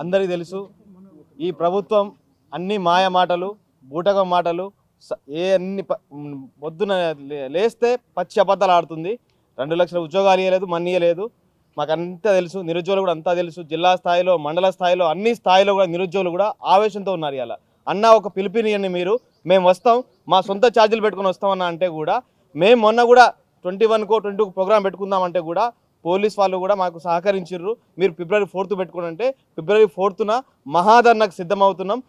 అందరికీ తెలుసు ఈ ప్రభుత్వం అన్ని మాయ మాటలు, బూటకం మాటలు, అన్ని పొద్దున లేస్తే పచ్చి అబద్ధాలు ఆడుతుంది. 2 లక్షల ఉద్యోగాలు ఇవ్వలేదు, మనీ ఇవ్వలేదు. మాకంతా తెలుసు. నిరుద్యోగులు కూడా అంతా తెలుసు. జిల్లా స్థాయిలో, మండల స్థాయిలో, అన్ని స్థాయిలో కూడా నిరుద్యోగులు కూడా ఆవేశంతో ఉన్నారు. ఇలా అన్న ఒక పిలుపునియండి, మేము వస్తాం, మా సొంత ఛార్జీలు పెట్టుకుని వస్తామన్నా అంటే కూడా, మేము మొన్న కూడా 21కో 22 ప్రోగ్రాం పెట్టుకుందామంటే కూడా పోలీస్ వాళ్ళు కూడా మాకు సహకరించారు. మీరు ఫిబ్రవరి 4th పెట్టుకోనంటే ఫిబ్రవరి 4th మహాధర్నాకు సిద్ధమవుతున్నాం.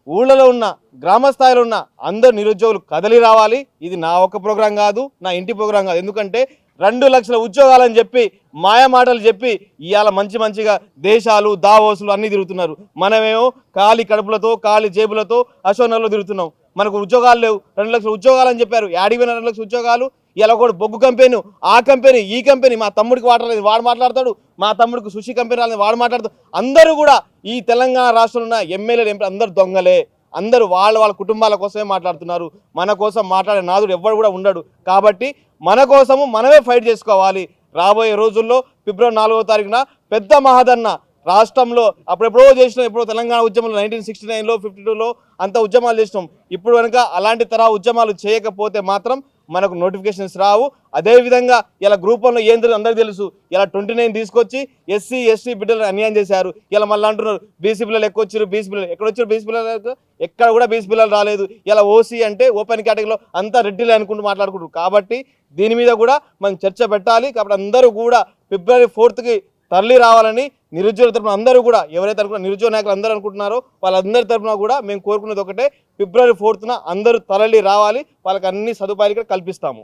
ఊళ్ళలో ఉన్న, గ్రామ స్థాయిలో ఉన్న అందరు నిరుద్యోగులు కదలి రావాలి. ఇది నా ఒక్క ప్రోగ్రాం కాదు, నా ఇంటి ప్రోగ్రాం కాదు. ఎందుకంటే 2 లక్షల ఉద్యోగాలని చెప్పి మాయ మాటలు చెప్పి ఇవాళ మంచిగా దేశాలు, దావోసులు అన్నీ తిరుగుతున్నారు. మనమేమో ఖాళీ కడుపులతో, ఖాళీ జేబులతో అశోనర్లో తిరుగుతున్నాం. మనకు ఉద్యోగాలు లేవు. 2 లక్షల ఉద్యోగాలు అని చెప్పారు. యాడిపోయిన 2 లక్షల ఉద్యోగాలు? ఇలా కూడా బొగ్గు కంపెనీ, ఆ కంపెనీ, ఈ కంపెనీ, మా తమ్ముడికి వాటర్ లేదు వాడు మాట్లాడతాడు, మా తమ్ముడికి సుషి కంపెనీ రాలేదు వాడు మాట్లాడతాడు. అందరూ కూడా ఈ తెలంగాణ రాష్ట్రంలో ఉన్న ఎమ్మెల్యేలు, ఎంపీ అందరూ దొంగలే. అందరూ వాళ్ళ కుటుంబాల కోసమే మాట్లాడుతున్నారు. మన కోసం మాట్లాడే నాదుడు ఎవ్వడు కూడా ఉండడు. కాబట్టి మన కోసము మనమే ఫైట్ చేసుకోవాలి. రాబోయే రోజుల్లో ఫిబ్రవరి 4వ తారీఖున పెద్ద మహాధర్న రాష్ట్రంలో ఎప్పుడో చేసినాం. ఎప్పుడో తెలంగాణ ఉద్యమంలో 1969లో 52లో అంత ఉద్యమాలు చేసినాం. ఇప్పుడు కనుక అలాంటి తరహా ఉద్యమాలు చేయకపోతే మాత్రం మనకు నోటిఫికేషన్స్ రావు. అదేవిధంగా ఇలా గ్రూప్ 1లో ఏం జరిగింది అందరికీ తెలుసు. ఇలా 29 తీసుకొచ్చి ఎస్సీ ఎస్టీ బిడ్డలు అన్యాయం చేశారు. ఇలా మళ్ళీ అంటున్నారు బీసీ పిల్లలు ఎక్కువ వచ్చారు, బీసీ పిల్లలు ఎక్కడొచ్చారు, బీసీ పిల్లలు ఎక్కడ కూడా బీసీ పిల్లలు రాలేదు. ఇలా ఓసీ అంటే ఓపెన్ కేటగిరీలో అంతా రెడ్డిలే అనుకుంటూ మాట్లాడుకుంటారు. కాబట్టి దీని మీద కూడా మనం చర్చ పెట్టాలి. కాబట్టి అందరూ కూడా ఫిబ్రవరి 4th తరలి రావాలని నిరుద్యోగుల తరఫున అందరూ కూడా, ఎవరైతే అనుకున్న నిరుద్యోగ నాయకులు అందరూ అనుకుంటున్నారో వాళ్ళందరి తరఫున కూడా మేము కోరుకునేది ఒకటే, ఫిబ్రవరి 4th అందరూ తరలి రావాలి. వాళ్ళకి అన్ని సదుపాయాలు కల్పిస్తాము.